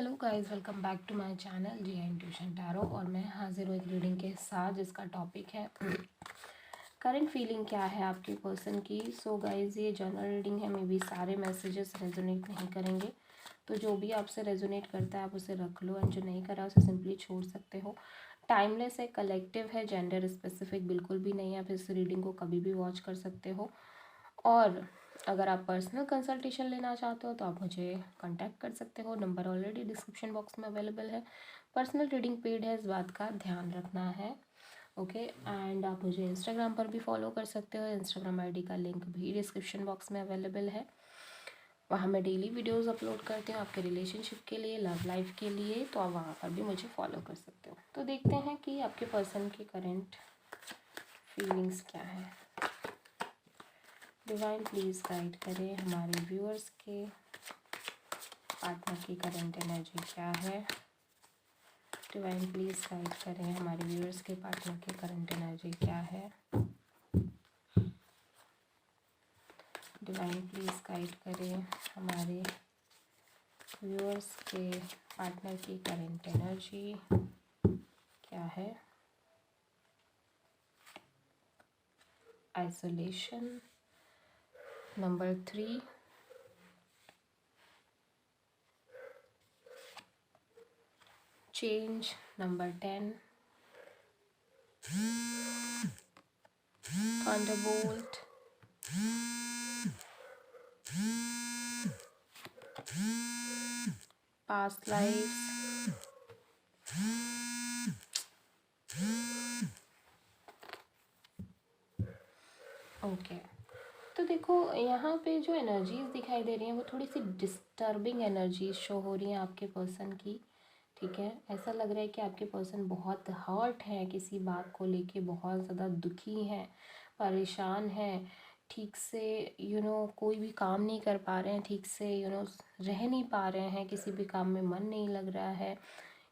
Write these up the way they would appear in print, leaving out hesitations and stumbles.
Hello guys, welcome back to my channel G intuition tarot. और मैं हाजिर हूँ एक रीडिंग के साथ जिसका टॉपिक है करंट फीलिंग क्या है आपके पर्सन की। सो गाइस, ये जनरल रीडिंग है, मे बी सारे मैसेजेस रेजोनेट नहीं करेंगे, तो जो भी आपसे रेजोनेट करता है आप उसे रख लो, एंड जो नहीं करा उसे सिंपली छोड़ सकते हो। टाइमलेस है, कलेक्टिव है, जेंडर स्पेसिफिक बिल्कुल भी नहीं है। आप इस रीडिंग को कभी भी वॉच कर सकते हो। और अगर आप पर्सनल कंसल्टेशन लेना चाहते हो तो आप मुझे कांटेक्ट कर सकते हो, नंबर ऑलरेडी डिस्क्रिप्शन बॉक्स में अवेलेबल है। पर्सनल रीडिंग पेड है, इस बात का ध्यान रखना है। ओके, एंड आप मुझे इंस्टाग्राम पर भी फॉलो कर सकते हो, इंस्टाग्राम आईडी का लिंक भी डिस्क्रिप्शन बॉक्स में अवेलेबल है। वहाँ मैं डेली वीडियोस अपलोड करती हूँ आपके रिलेशनशिप के लिए, लव लाइफ के लिए, तो आप वहाँ पर भी मुझे फॉलो कर सकते हो। तो देखते हैं कि आपके पर्सन की करंट फीलिंग्स क्या है। डिवाइन प्लीज़ गाइड करें हमारे व्यूअर्स के पार्टनर की करंट एनर्जी क्या है। डिवाइन प्लीज़ गाइड करें हमारे व्यूअर्स के पार्टनर की करंट एनर्जी क्या है। डिवाइन प्लीज़ गाइड करें हमारे व्यूअर्स के पार्टनर की करंट एनर्जी क्या है। Isolation number 3, change number 10, Thunderbolt, past life, okay. तो देखो, यहाँ पे जो एनर्जीज दिखाई दे रही हैं वो थोड़ी सी डिस्टर्बिंग एनर्जीज शो हो रही हैं आपके पर्सन की। ठीक है, ऐसा लग रहा है कि आपके पर्सन बहुत हर्ट है किसी बात को लेके, बहुत ज़्यादा दुखी हैं, परेशान हैं, ठीक से कोई भी काम नहीं कर पा रहे हैं, ठीक से रह नहीं पा रहे हैं, किसी भी काम में मन नहीं लग रहा है।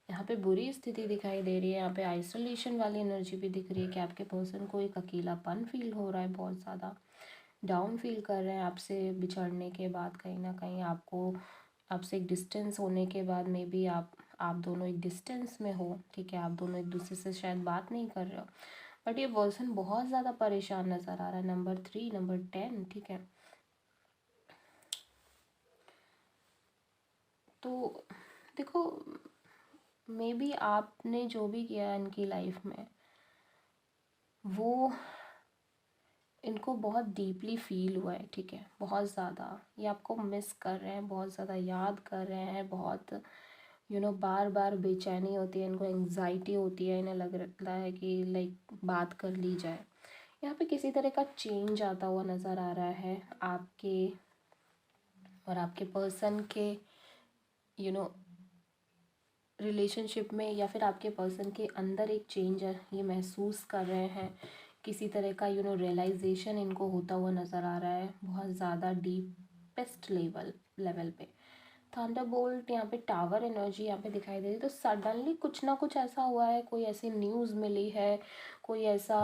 यहाँ पे बुरी स्थिति दिखाई दे रही है, यहाँ पे आइसोलेशन वाली एनर्जी भी दिख रही है कि आपके पर्सन को एक अकेलापन फील हो रहा है, बहुत ज़्यादा डाउन फील कर रहे हैं आपसे बिछड़ने के बाद। कहीं ना कहीं आपसे एक डिस्टेंस होने के बाद मे बी आप दोनों एक डिस्टेंस में हो। ठीक है, आप दोनों एक दूसरे से शायद बात नहीं कर रहे हो, बट ये पर्सन बहुत ज़्यादा परेशान नज़र आ रहा है। नंबर 3, नंबर 10, ठीक है। तो देखो, मे बी आपने जो भी किया इनकी लाइफ में वो इनको बहुत डीपली फील हुआ है। ठीक है, बहुत ज़्यादा ये आपको मिस कर रहे हैं, बहुत ज़्यादा याद कर रहे हैं, बहुत बार बार बेचैनी होती है इनको, एंग्जाइटी होती है, इन्हें लग रहा है कि लाइक बात कर ली जाए। यहाँ पे किसी तरह का चेंज आता हुआ नज़र आ रहा है आपके और आपके पर्सन के रिलेशनशिप में, या फिर आपके पर्सन के अंदर एक चेंज है ये महसूस कर रहे हैं। किसी तरह का रियलाइजेशन इनको होता हुआ नज़र आ रहा है, बहुत ज़्यादा डीपेस्ट लेवल पे। थंडरबोल्ट, यहाँ पे टावर एनर्जी यहाँ पे दिखाई दे रही है। तो सडनली कुछ ना कुछ ऐसा हुआ है, कोई ऐसी न्यूज़ मिली है, कोई ऐसा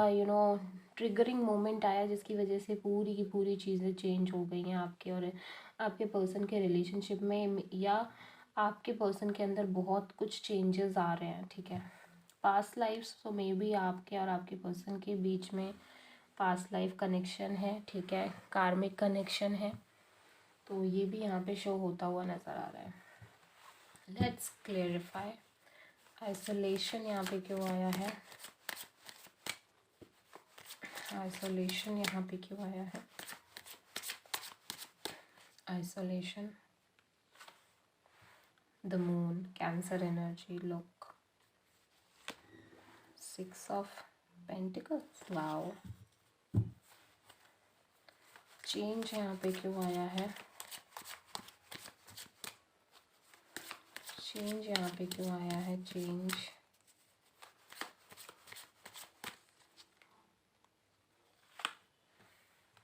ट्रिगरिंग मोमेंट आया जिसकी वजह से पूरी की पूरी चीज़ें चेंज हो गई हैं आपके और आपके पर्सन के रिलेशनशिप में, या आपके पर्सन के अंदर बहुत कुछ चेंजेस आ रहे हैं। ठीक है, पास्ट लाइफ, तो मे बी आपके और आपके पर्सन के बीच में पास्ट लाइफ कनेक्शन है। ठीक है, कार्मिक कनेक्शन है, तो ये भी यहाँ पे शो होता हुआ नज़र आ रहा है। लेट्स क्लेरिफाई, आइसोलेशन यहाँ पे क्यों आया है, आइसोलेशन यहाँ पे क्यों आया है, isolation, the moon, cancer energy, look, 6 of pentacles, wow. Change यहाँ पे क्यों आया है, चेंज यहाँ पे क्यों आया है, change,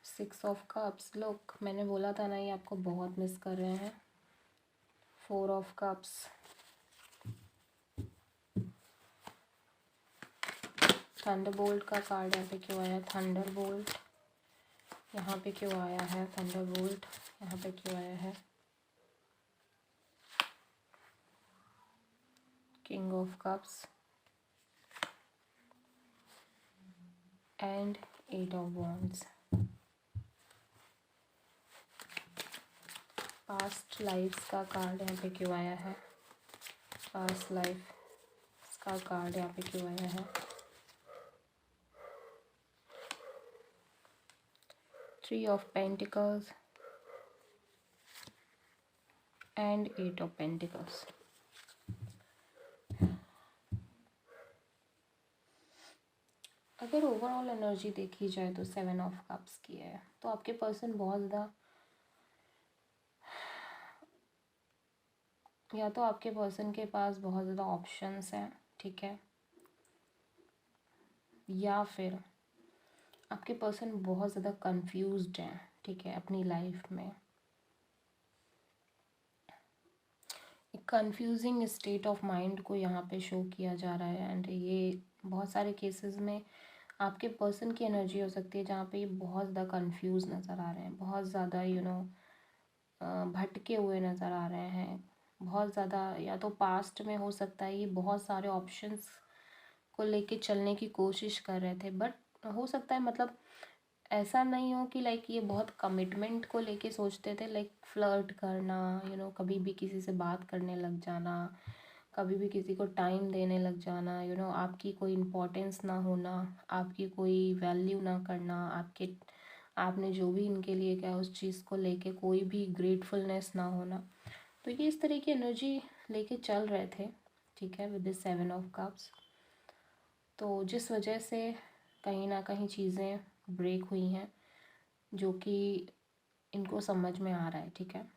six of cups, look मैंने बोला था ना ये आपको बहुत मिस कर रहे हैं। 4 ऑफ कप्स, थंडरबोल्ट का कार्ड यहाँ पे क्यों आया, थंडरबोल्ट यहाँ पे क्यों आया है, थंडरबोल्ट यहाँ पे क्यों आया है, king of cups and 8 of wands. Past lifes का कार्ड यहाँ पे क्यों आया है? पास्ट लाइफ का कार्ड यहाँ पे क्यों आया है? 3 of pentacles and 8 of pentacles. अगर ओवरऑल एनर्जी देखी जाए तो 7 ऑफ कप्स की है। तो आपके पर्सन बहुत ज़्यादा, या तो आपके पर्सन के पास बहुत ज़्यादा ऑप्शंस हैं, ठीक है, या फिर आपके पर्सन बहुत ज़्यादा कंफ्यूज्ड हैं, ठीक है, अपनी लाइफ में। एक कंफ्यूजिंग स्टेट ऑफ माइंड को यहाँ पे शो किया जा रहा है। एंड ये बहुत सारे केसेस में आपके पर्सन की एनर्जी हो सकती है जहाँ पे ये बहुत ज़्यादा कंफ्यूज नज़र आ रहे हैं, बहुत ज़्यादा भटके हुए नज़र आ रहे हैं, बहुत ज़्यादा, या तो पास्ट में हो सकता है ये बहुत सारे ऑप्शंस को लेके चलने की कोशिश कर रहे थे, बट हो सकता है मतलब ऐसा नहीं हो कि लाइक ये बहुत कमिटमेंट को लेके सोचते थे, लाइक फ्लर्ट करना, कभी भी किसी से बात करने लग जाना, कभी भी किसी को टाइम देने लग जाना, आपकी कोई इम्पोर्टेंस ना होना, आपकी कोई वैल्यू ना करना, आपने जो भी इनके लिए किया उस चीज़ को लेके कोई भी ग्रेटफुलनेस ना होना। तो ये इस तरह की एनर्जी लेके चल रहे थे, ठीक है, विद दिस 7 ऑफ कप्स। तो जिस वजह से कहीं ना कहीं चीज़ें ब्रेक हुई हैं, जो कि इनको समझ में आ रहा है, ठीक है।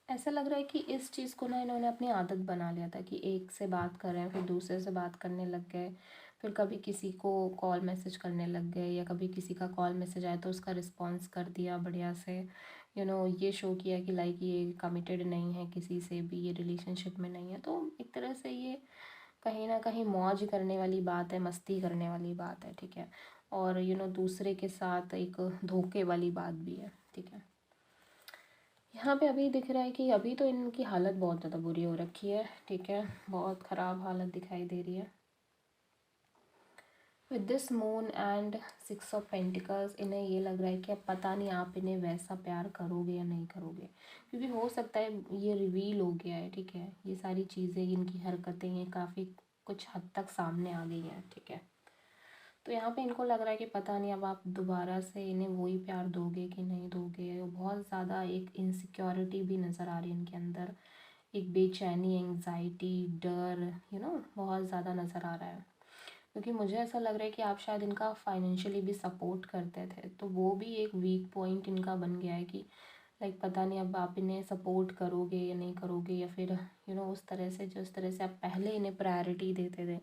ऐसा लग रहा है कि इस चीज़ को ना इन्होंने अपनी आदत बना लिया था कि एक से बात कर रहे हैं फिर दूसरे से बात करने लग गए, फिर कभी किसी को कॉल मैसेज करने लग गए, या कभी किसी का कॉल मैसेज आया तो उसका रिस्पॉन्स कर दिया बढ़िया से, ये शो किया कि लाइक ये कमिटेड नहीं है किसी से भी, ये रिलेशनशिप में नहीं है। तो एक तरह से ये कहीं ना कहीं मौज करने वाली बात है, मस्ती करने वाली बात है, ठीक है, और दूसरे के साथ एक धोखे वाली बात भी है, ठीक है। यहाँ पे अभी दिख रहा है कि अभी तो इनकी हालत बहुत ज़्यादा बुरी हो रखी है, ठीक है, बहुत ख़राब हालत दिखाई दे रही है। With this moon and 6 of pentacles, इन्हें ये लग रहा है कि अब पता नहीं आप इन्हें वैसा प्यार करोगे या नहीं करोगे, क्योंकि हो सकता है ये रिवील हो गया है, ठीक है, ये सारी चीज़ें, इनकी हरकतें ये काफ़ी कुछ हद तक सामने आ गई हैं, ठीक है। तो यहाँ पे इनको लग रहा है कि पता नहीं अब आप दोबारा से इन्हें वही प्यार दोगे कि नहीं दोगे। बहुत ज़्यादा एक इनसिक्योरिटी भी नज़र आ रही है इनके अंदर, एक बेचैनी, एंग्जाइटी, डर, बहुत ज़्यादा नज़र आ रहा है। क्योंकि मुझे ऐसा लग रहा है कि आप शायद इनका फाइनेंशियली भी सपोर्ट करते थे, तो वो भी एक वीक पॉइंट इनका बन गया है कि लाइक पता नहीं अब आप इन्हें सपोर्ट करोगे या नहीं करोगे, या फिर उस तरह से जिस तरह से आप पहले इन्हें प्रायोरिटी देते थे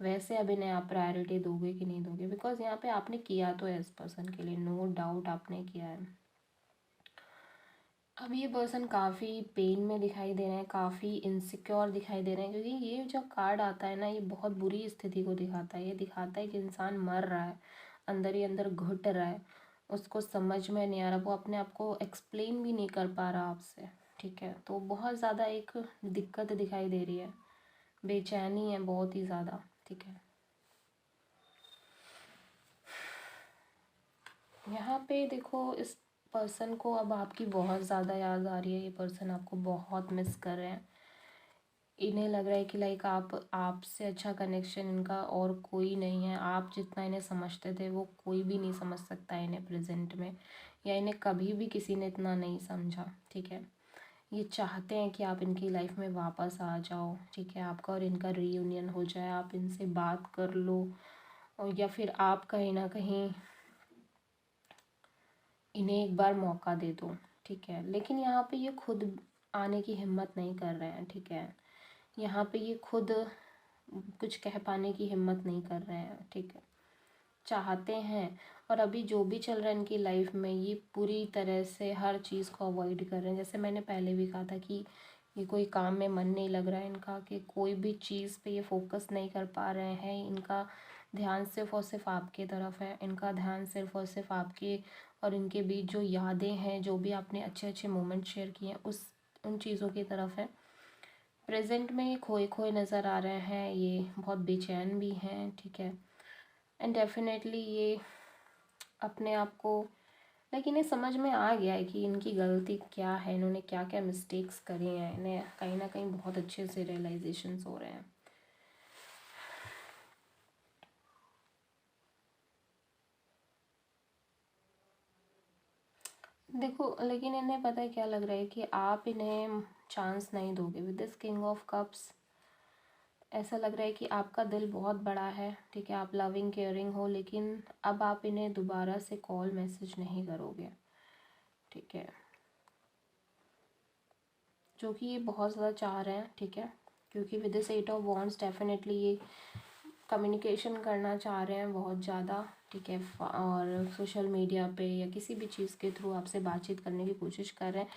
वैसे अब इन्हें आप प्रायोरिटी दोगे कि नहीं दोगे। बिकॉज यहाँ पे आपने किया तो है इस पर्सन के लिए, नो डाउट आपने किया है। अब ये पर्सन काफ़ी पेन में दिखाई दे रहे हैं, काफ़ी इनसिक्योर दिखाई दे रहे हैं, क्योंकि ये जो कार्ड आता है ना ये बहुत बुरी स्थिति को दिखाता है। ये दिखाता है कि इंसान मर रहा है, अंदर ही अंदर घुट रहा है, उसको समझ में नहीं आ रहा, वो अपने आप को एक्सप्लेन भी नहीं कर पा रहा आपसे, ठीक है। तो बहुत ज़्यादा एक दिक्कत दिखाई दे रही है, बेचैनी है बहुत ही ज़्यादा, ठीक है। यहाँ पे देखो इस पर्सन को अब आपकी बहुत ज़्यादा याद आ रही है, ये पर्सन आपको बहुत मिस कर रहे हैं। इन्हें लग रहा है कि लाइक आपसे अच्छा कनेक्शन इनका और कोई नहीं है, आप जितना इन्हें समझते थे वो कोई भी नहीं समझ सकता है इन्हें प्रेजेंट में, या इन्हें कभी भी किसी ने इतना नहीं समझा, ठीक है। ये चाहते हैं कि आप इनकी लाइफ में वापस आ जाओ, ठीक है, आपका और इनका रीयूनियन हो जाए, आप इनसे बात कर लो, और या फिर आप कहीं ना कहीं इन्हें एक बार मौका दे दो, ठीक है। लेकिन यहाँ पे ये खुद आने की हिम्मत नहीं कर रहे हैं, ठीक है। यहाँ पे ये खुद कुछ कह पाने की हिम्मत नहीं कर रहे हैं, ठीक है। चाहते हैं, और अभी जो भी चल रहा है इनकी लाइफ में ये पूरी तरह से हर चीज़ को अवॉइड कर रहे हैं। जैसे मैंने पहले भी कहा था कि ये कोई काम में मन नहीं लग रहा है इनका, कि कोई भी चीज़ पे ये फोकस नहीं कर पा रहे हैं, इनका ध्यान सिर्फ़ और सिर्फ आपकी तरफ है, इनका ध्यान सिर्फ़ और सिर्फ आपकी और इनके बीच जो यादें हैं, जो भी आपने अच्छे अच्छे मोमेंट शेयर किए हैं, उन चीज़ों की तरफ है। प्रेजेंट में ये खोए खोए नज़र आ रहे हैं, ये बहुत बेचैन भी हैं, ठीक है। एंड डेफिनेटली ये अपने आप को, लेकिन इन्हें समझ में आ गया है कि इनकी गलती क्या है, इन्होंने क्या क्या मिस्टेक्स करी हैं, इन्हें कहीं ना कहीं बहुत अच्छे से रियलाइजेशंस हो रहे हैं। देखो, लेकिन इन्हें पता है क्या लग रहा है कि आप इन्हें चांस नहीं दोगे with this king of cups. ऐसा लग रहा है कि आपका दिल बहुत बड़ा है, ठीक है, आप लविंग केयरिंग हो, लेकिन अब आप इन्हें दोबारा से कॉल मैसेज नहीं करोगे, ठीक है, जो कि ये बहुत ज़्यादा चाह रहे हैं, ठीक है, क्योंकि with this 8 of wands definitely ये कम्युनिकेशन करना चाह रहे हैं बहुत ज़्यादा, ठीक है, और सोशल मीडिया पे या किसी भी चीज़ के थ्रू आपसे बातचीत करने की कोशिश कर रहे हैं।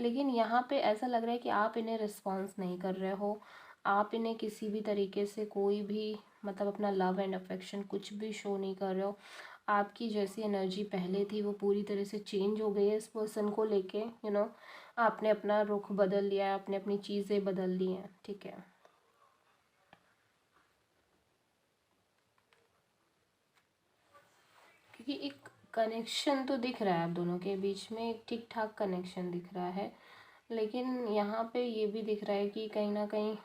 लेकिन यहाँ पे ऐसा लग रहा है कि आप इन्हें रिस्पॉन्स नहीं कर रहे हो, आप इन्हें किसी भी तरीके से कोई भी मतलब अपना लव एंड अफेक्शन कुछ भी शो नहीं कर रहे हो। आपकी जैसी एनर्जी पहले थी वो पूरी तरह से चेंज हो गई है इस पर्सन को लेके, आपने अपना रुख बदल लिया है, आपने अपनी चीज़ें बदल ली हैं, ठीक है। क्योंकि एक कनेक्शन तो दिख रहा है आप दोनों के बीच में, एक ठीक ठाक कनेक्शन दिख रहा है, लेकिन यहाँ पे ये भी दिख रहा है कि कहीं ना कहीं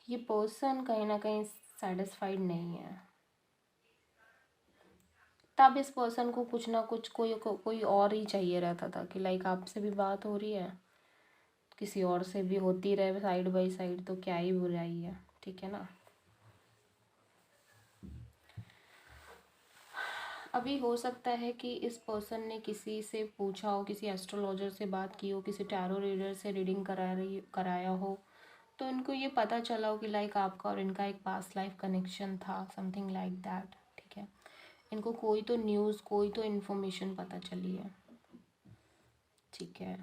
ये पर्सन कहीं ना कहीं सेटिस्फाइड नहीं है। तब इस पर्सन को कुछ ना कुछ कोई और ही चाहिए रहता था कि लाइक आपसे भी बात हो रही है, किसी और से भी होती रहे साइड बाय साइड, तो क्या ही बुराई है, ठीक है ना। अभी हो सकता है कि इस पर्सन ने किसी से पूछा हो, किसी एस्ट्रोलॉजर से बात की हो, किसी टैरो रीडर से रीडिंग कराया हो, तो इनको ये पता चला हो कि लाइक आपका और इनका एक पास्ट लाइफ कनेक्शन था, समथिंग लाइक दैट, ठीक है। इनको कोई तो न्यूज़, कोई तो इन्फॉर्मेशन पता चली है, ठीक है।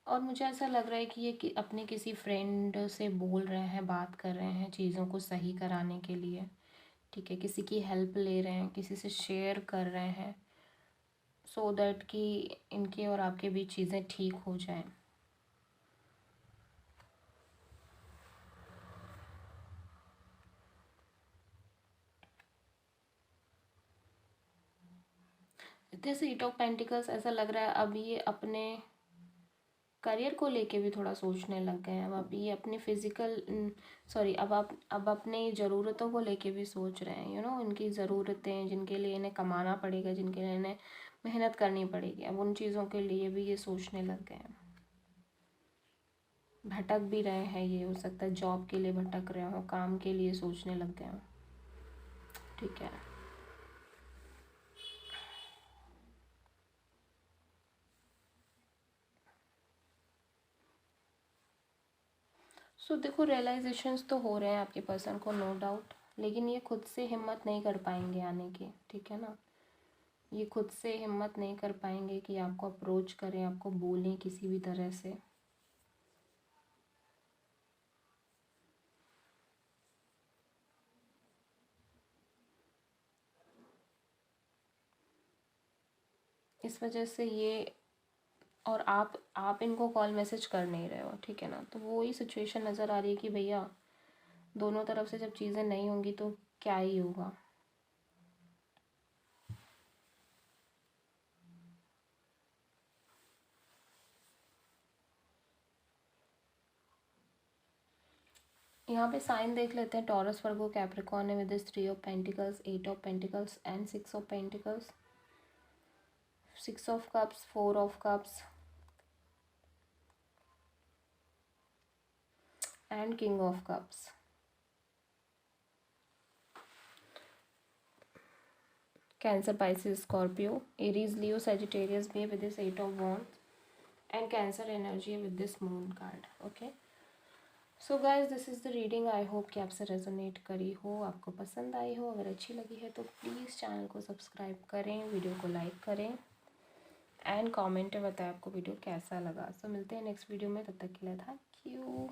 और मुझे ऐसा लग रहा है कि ये अपने किसी फ्रेंड से बोल रहे हैं, बात कर रहे हैं चीज़ों को सही कराने के लिए, ठीक है, किसी की हेल्प ले रहे हैं, किसी से शेयर कर रहे हैं, सो दैट कि इनके और आपके बीच चीज़ें ठीक हो जाएं। दिस एट ऑफ पेंटिकल्स ऐसा लग रहा है अब ये अपने करियर को लेके भी थोड़ा सोचने लग गए हैं। अब ये अपने फिजिकल सॉरी अब अपनी ज़रूरतों को लेके भी सोच रहे हैं, इनकी ज़रूरतें जिनके लिए इन्हें कमाना पड़ेगा, जिनके लिए इन्हें मेहनत करनी पड़ेगी, अब उन चीज़ों के लिए भी ये सोचने लग गए हैं। भटक भी रहे हैं, ये हो सकता है जॉब के लिए भटक रहे हो, काम के लिए सोचने लग गए हो, ठीक है। सो देखो, रियलाइजेशंस तो हो रहे हैं आपके पर्सन को, नो डाउट, लेकिन ये खुद से हिम्मत नहीं कर पाएंगे आने की, ठीक है ना। ये खुद से हिम्मत नहीं कर पाएंगे कि आपको अप्रोच करें, आपको बोलें किसी भी तरह से। इस वजह से ये, और आप इनको कॉल मैसेज कर नहीं रहे हो, ठीक है ना, तो वो ही सिचुएशन नज़र आ रही है कि भैया दोनों तरफ से जब चीज़ें नहीं होंगी तो क्या ही होगा। यहाँ पे साइन देख लेते हैं, टॉरस, वर्गो, कैप्रिकॉर्न है with this 3 of pentacles, 8 of pentacles and 6 of pentacles, 6 of cups, 4 of cups and king of cups. Cancer, Pisces, Scorpio, Aries, Leo, Sagittarius भी है with this 8 of Wands and Cancer energy है with this Moon card. Okay. So guys, this is the reading. I hope कि आपसे resonate करी हो, आपको पसंद आई हो। अगर अच्छी लगी है तो प्लीज़ चैनल को सब्सक्राइब करें, वीडियो को लाइक करें एंड कमेंट में बताएं आपको वीडियो कैसा लगा। सो मिलते हैं नेक्स्ट वीडियो में, तब तक के लिए थैंक यू।